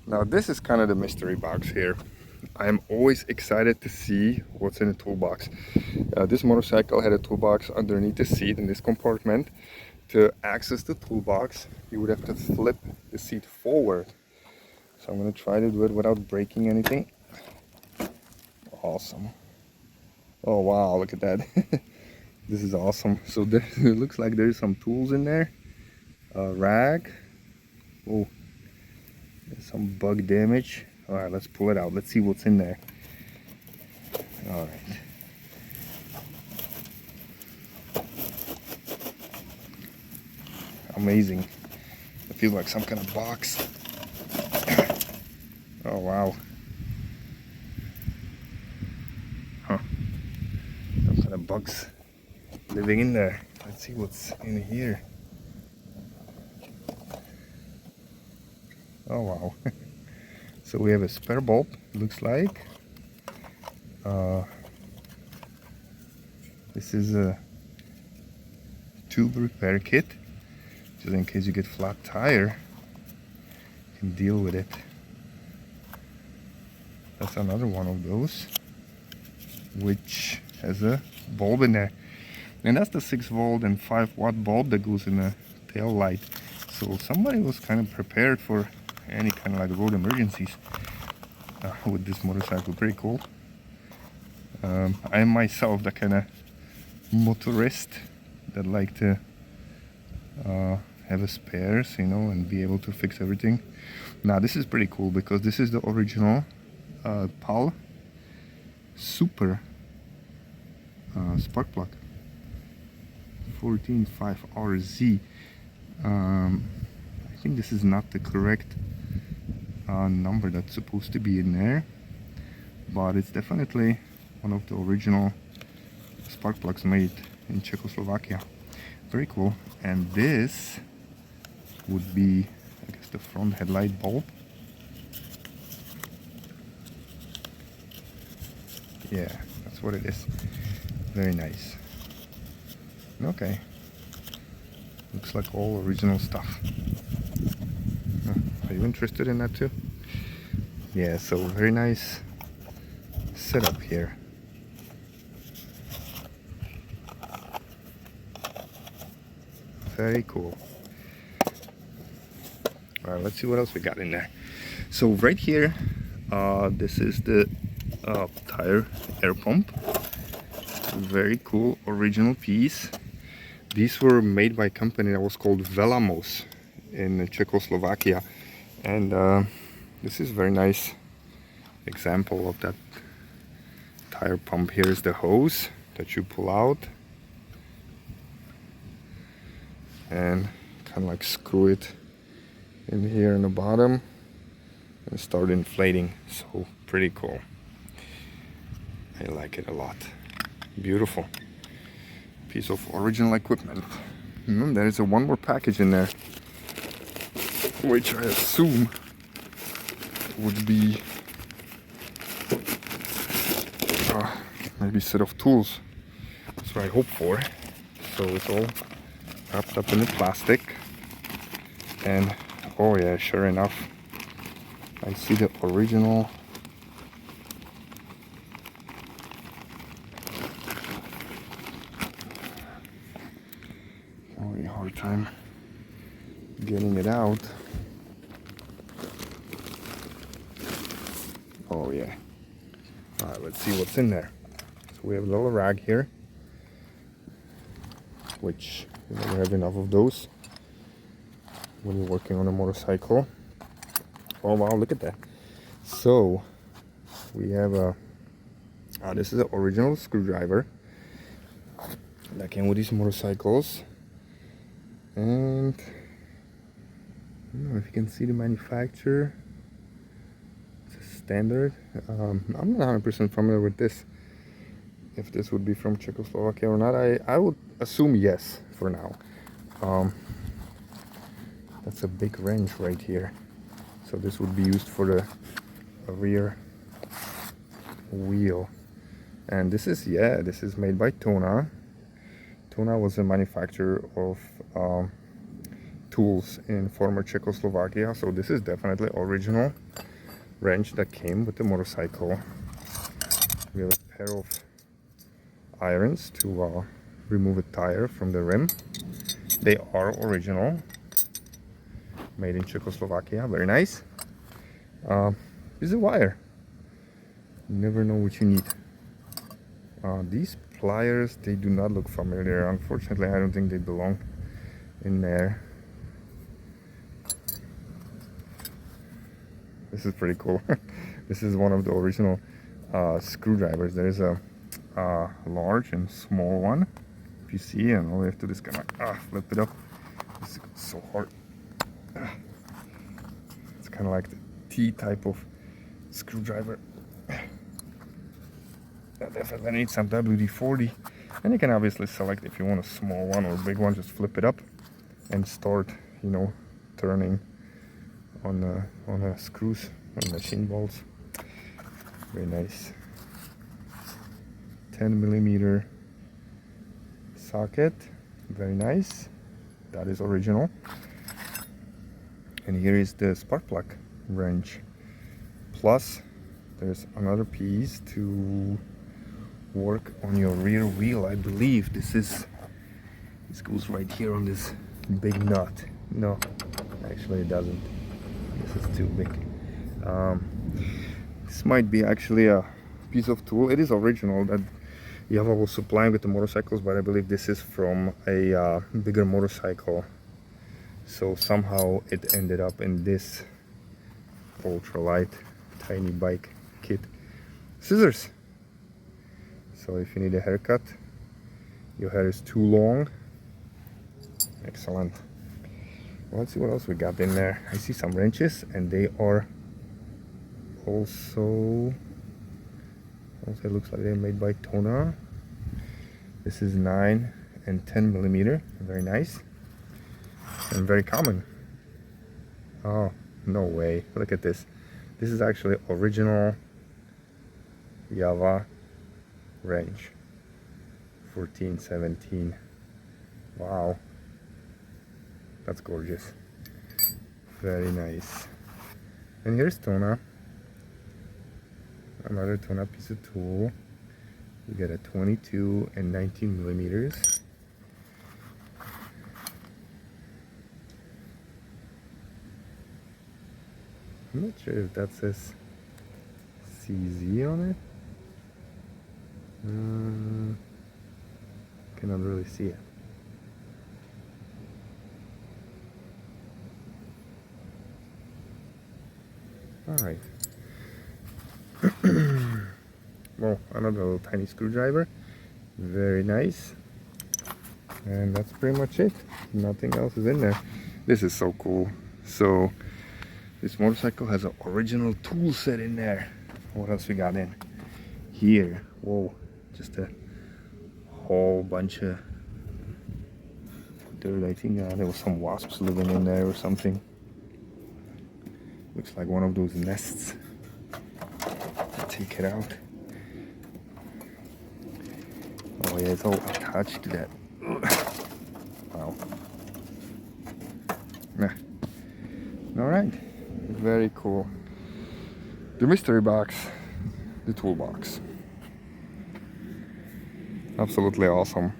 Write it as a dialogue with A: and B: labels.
A: Now this is kind of the mystery box here. I am always excited to see what's in the toolbox. This motorcycle had a toolbox underneath the seat in this compartment. To access the toolbox, you would have to flip the seat forward. So I'm going to try to do it without breaking anything. Awesome. Oh wow, look at that. This is awesome. So there, it looks like there's some tools in there. A rag. Oh, there's some bug damage. All right, let's pull it out. Let's see what's in there. All right. Amazing. It feels like some kind of box. Oh wow. Huh. Some kind of bugs living in there. Let's see what's in here. Oh wow. So we have a spare bulb, looks like. This is a tube repair kit, just in case you get flat tire, you can deal with it. That's another one of those, which has a bulb in there. And that's the 6-volt and 5-watt bulb that goes in the tail light. So somebody was kind of prepared for any kind of like road emergencies with this motorcycle. Pretty cool. I am myself the kind of motorist that like to have a spares, you know, and be able to fix everything. Now this is pretty cool because this is the original PAL Super spark plug 145RZ. I think this is not the correct number that's supposed to be in there, but it's definitely one of the original spark plugs made in Czechoslovakia. Very cool. And this would be, I guess, the front headlight bulb. Yeah, that's what it is. Very nice. Okay. Looks like all original stuff. Are you interested in that too? Yeah, so very nice setup here. Very cool. All right, let's see what else we got in there. So right here, this is the tire air pump. Very cool original piece. These were made by a company that was called Velamos in Czechoslovakia, and this is a very nice example of that tire pump. Here is the hose that you pull out and kind of like screw it in here in the bottom and start inflating. So pretty cool. I like it a lot. Beautiful piece of original equipment. There is one more package in there, which I assume would be maybe a set of tools. That's what I hope for. So it's all wrapped up in the plastic, and oh yeah, sure enough, I see the original really hard time getting it out. Oh yeah. All right, let's see what's in there. So we have a little rag here, which you never have enough of those when you're working on a motorcycle. Oh wow, look at that. So we have this is an original screwdriver that came with these motorcycles, and I don't know if you can see the manufacturer. It's a standard. I'm not 100% familiar with this, if this would be from Czechoslovakia or not. I would assume yes for now. That's a big wrench right here, so this would be used for the rear wheel. And this is, yeah, this is made by Tona. Tona was a manufacturer of tools in former Czechoslovakia, so this is definitely original wrench that came with the motorcycle. We have a pair of irons to remove a tire from the rim. They are original, made in Czechoslovakia. Very nice. This is a wire. You never know what you need. These pliers, they do not look familiar. Unfortunately, I don't think they belong in there. This is pretty cool. This is one of the original screwdrivers. There is a large and small one, if you see, and all we have to do is kind of flip it up. It's so hard. It's kind of like the T type of screwdriver. That definitely needs some WD-40, and you can obviously select if you want a small one or a big one. Just flip it up and start, you know, turning on the screws and machine bolts. Very nice. 10mm socket, very nice. That is original. And here is the spark plug wrench. Plus, there's another piece to work on your rear wheel. I believe this goes right here on this big nut. No, actually it doesn't. This is too big. This might be actually a piece of tool. It is original that Jawa was supplying with the motorcycles, but I believe this is from a bigger motorcycle. So somehow it ended up in this ultralight tiny bike kit. Scissors. So if you need a haircut, your hair is too long. Excellent. Well, let's see what else we got in there. I see some wrenches, and they are also it looks like they're made by Tona. This is 9 and 10mm. Very nice and very common. Oh, no way. Look at this. This is actually original Jawa wrench. 1417. Wow, that's gorgeous. Very nice. And here's Tona. Another Tona piece of tool. You get a 22 and 19mm. I'm not sure if that says CZ on it. Cannot really see it. All right. Well, another little tiny screwdriver. Very nice. And that's pretty much it. Nothing else is in there. This is so cool. So this motorcycle has an original tool set in there. What else we got in here? Whoa, just a whole bunch of dirt. I think there was some wasps living in there or something. Looks like one of those nests. Take it out. Oh yeah, it's all attached to that. Wow. Nah. Alright. Very cool. The mystery box. The toolbox. Absolutely awesome.